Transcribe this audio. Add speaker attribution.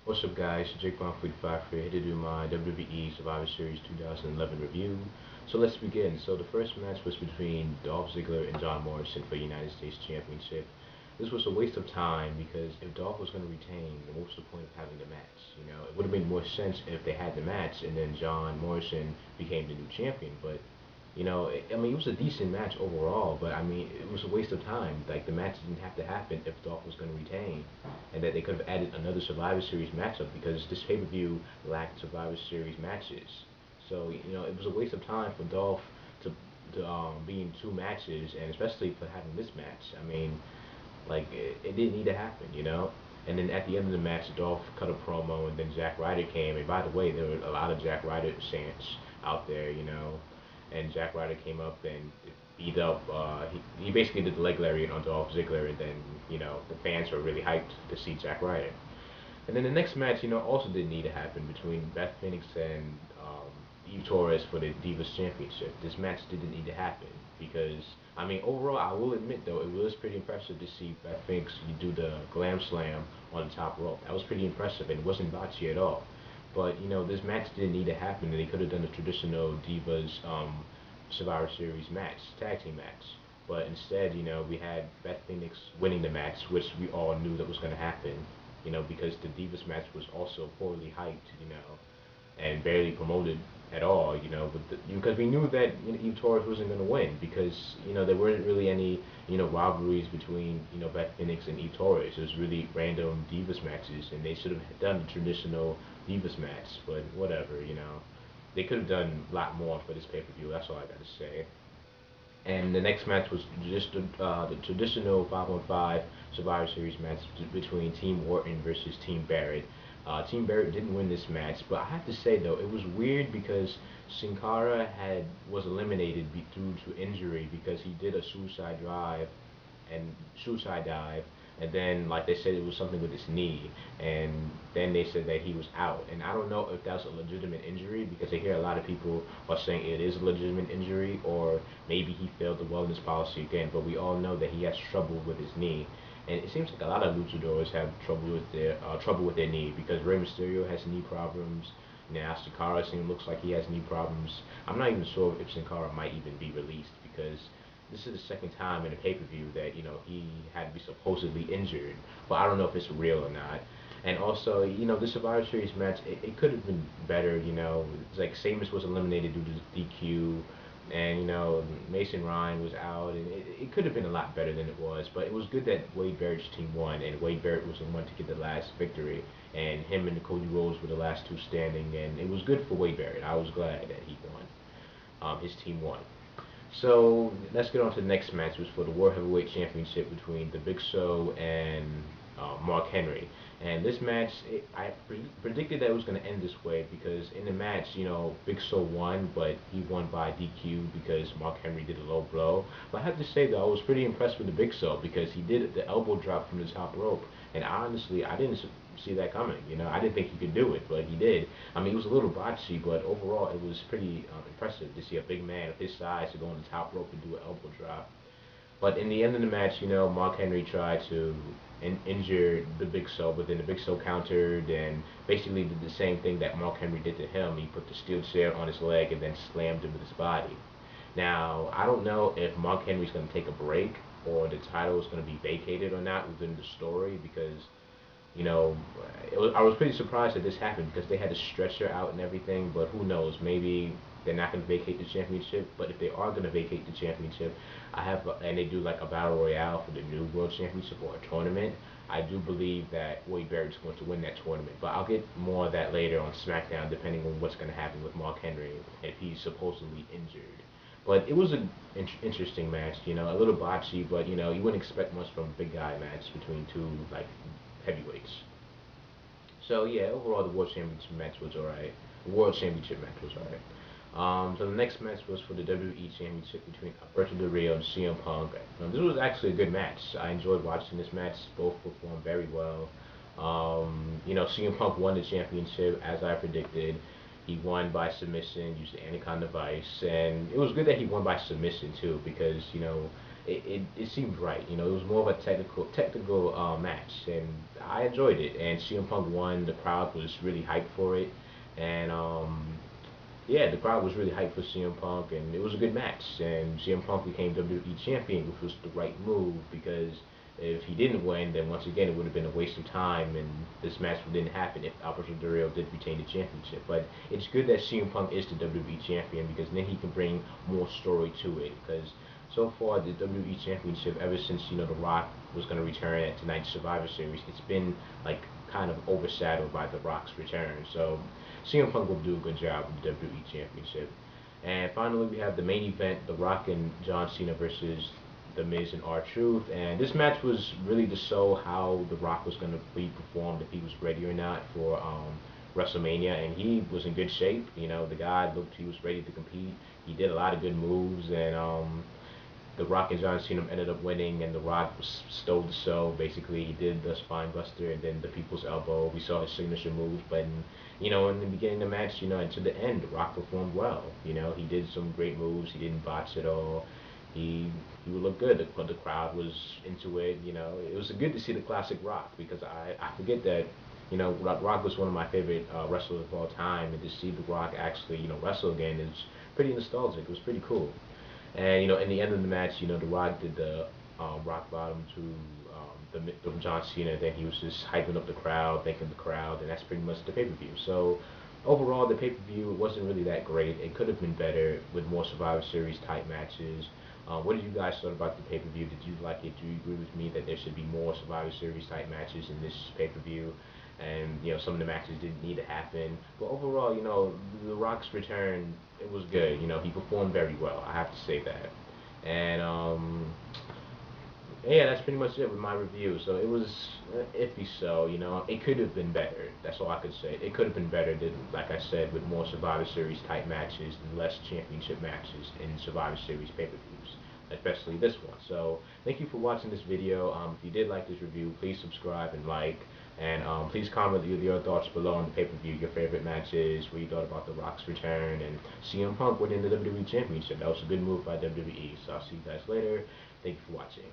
Speaker 1: What's up, guys? Jake Bond 45 here to do my WWE Survivor Series 2011 review. So let's begin. So the first match was between Dolph Ziggler and John Morrison for the United States Championship. This was a waste of time because if Dolph was going to retain, what was the point of having the match? It would have made more sense if they had the match and then John Morrison became the new champion. But I mean, it was a decent match overall, but I mean, it was a waste of time. Like, the match didn't have to happen if Dolph was going to retain, and that they could have added another Survivor Series matchup because this pay-per-view lacked Survivor Series matches. So, it was a waste of time for Dolph to be in two matches, and especially for having this match. I mean, like, it didn't need to happen. And then at the end of the match, Dolph cut a promo, and then Zack Ryder came. And by the way, there were a lot of Zack Ryder chants out there. And Zack Ryder came up and beat up. He basically did the leg lariat on Dolph Ziggler, and then the fans were really hyped to see Zack Ryder. And then the next match, also didn't need to happen between Beth Phoenix and Eve Torres for the Divas Championship. This match didn't need to happen because, I mean, overall, I will admit though, it was pretty impressive to see Beth Phoenix do the Glam Slam on the top rope. That was pretty impressive, and it wasn't botchy at all. But this match didn't need to happen, and they could have done a traditional Divas Survivor Series match, tag team match. But instead, we had Beth Phoenix winning the match, which we all knew that was going to happen. Because the Divas match was also poorly hyped, and barely promoted at all, because we knew that Eve Torres wasn't going to win because there weren't really any rivalries between Beth Phoenix and Eve Torres. It was really random Divas matches, and they should have done the traditional Divas match, but whatever. They could have done a lot more for this pay-per-view. That's all I got to say. And the next match was just the traditional 5-on-5 Survivor Series match between Team Orton versus Team Barrett. Team Barrett didn't win this match, but I have to say though, it was weird because Sin Cara was eliminated due to injury because he did a suicide dive, and then like they said it was something with his knee, and then they said that he was out, and I don't know if that's a legitimate injury because I hear a lot of people are saying it is a legitimate injury, or maybe he failed the wellness policy again, but we all know that he has trouble with his knee. And it seems like a lot of luchadors have trouble with their knee because Rey Mysterio has knee problems. Now Sin Cara looks like he has knee problems. I'm not even sure if Sin Cara might even be released because this is the second time in a pay-per-view that he had to be supposedly injured, but I don't know if it's real or not. And also, the Survivor Series match, it could have been better. It's like Sheamus was eliminated due to DQ, and Mason Ryan was out, and it could have been a lot better than it was. But it was good that Wade Barrett's team won, and Wade Barrett was the one to get the last victory, and him and Cody Rhodes were the last two standing, and it was good for Wade Barrett. I was glad that he won. His team won. So let's get on to the next match, which was for the World Heavyweight Championship between the Big Show and Mark Henry. And this match, I predicted that it was going to end this way because in the match, Big Show won, but he won by DQ because Mark Henry did a low blow. But I have to say though, I was pretty impressed with the Big Show because he did the elbow drop from the top rope, and honestly, I didn't see that coming. I didn't think he could do it, but he did. I mean, it was a little botchy, but overall, it was pretty impressive to see a big man of his size to go on the top rope and do an elbow drop. But in the end of the match, Mark Henry tried to injure the Big Show, but then the Big Show countered and basically did the same thing that Mark Henry did to him. He put the steel chair on his leg and then slammed him with his body. Now, I don't know if Mark Henry's going to take a break or the title is going to be vacated or not within the story because you know, I was pretty surprised that this happened because they had to stretcher out and everything. But who knows? Maybe they're not going to vacate the championship. But if they are going to vacate the championship, and they do like a battle royale for the new world championship or a tournament. I do believe that Wade Barrett's going to win that tournament. But I'll get more of that later on SmackDown, depending on what's going to happen with Mark Henry if he's supposedly injured. But it was an interesting match, a little botchy, but you wouldn't expect much from a big guy match between two like heavyweights. So yeah, overall the World Championship match was alright. The World Championship match was alright. So the next match was for the WWE Championship between Alberto Del Rio and CM Punk. This was actually a good match. I enjoyed watching this match. Both performed very well. CM Punk won the championship as I predicted. He won by submission, used the Anaconda Vice, and it was good that he won by submission too, because it seemed right. You know, it was more of a technical match, and I enjoyed it. And CM Punk won. The crowd was really hyped for it, and yeah, the crowd was really hyped for CM Punk, and it was a good match. And CM Punk became WWE champion, which was the right move because if he didn't win, then once again it would have been a waste of time, and this match didn't happen if Alberto Del Rio did retain the championship. But it's good that CM Punk is the WWE champion because then he can bring more story to it. Because so far the WWE championship, ever since The Rock was going to return at tonight's Survivor Series, it's been like kind of overshadowed by The Rock's return. So CM Punk will do a good job with the WWE Championship. And finally, we have the main event: The Rock and John Cena versus The Miz and R-Truth. And this match was really to show how The Rock was going to be performed, if he was ready or not for WrestleMania. And he was in good shape. You know, the guy looked he was ready to compete. He did a lot of good moves, and the Rock and John Cena ended up winning, and The Rock stole the show. Basically, he did the spine buster and then the people's elbow. We saw his signature move, but in the beginning of the match, and to the end, The Rock performed well. He did some great moves. He didn't botch at all. He would look good. The crowd was into it. It was good to see the classic Rock because I forget that. Rock was one of my favorite wrestlers of all time, and to see The Rock actually, wrestle again is pretty nostalgic. It was pretty cool. And in the end of the match, The Rock did the rock bottom to John Cena. Then he was just hyping up the crowd, thanking the crowd, and that's pretty much the pay-per-view. So overall, the pay-per-view wasn't really that great. It could have been better with more Survivor Series type matches. What did you guys thought about the pay-per-view? Did you like it? Do you agree with me that there should be more Survivor Series type matches in this pay-per-view? And some of the matches didn't need to happen. But overall, The Rock's return, it was good. He performed very well. I have to say that. And yeah, that's pretty much it with my review. So it was iffy. So it could have been better. That's all I could say. It could have been better than, like I said, with more Survivor Series type matches and less championship matches in Survivor Series pay-per-views, especially this one. So thank you for watching this video. If you did like this review, please subscribe and like. And please comment your thoughts below on the pay-per-view, your favorite matches, what you thought about The Rock's return, and CM Punk winning the WWE Championship. That was a good move by WWE. So I'll see you guys later. Thank you for watching.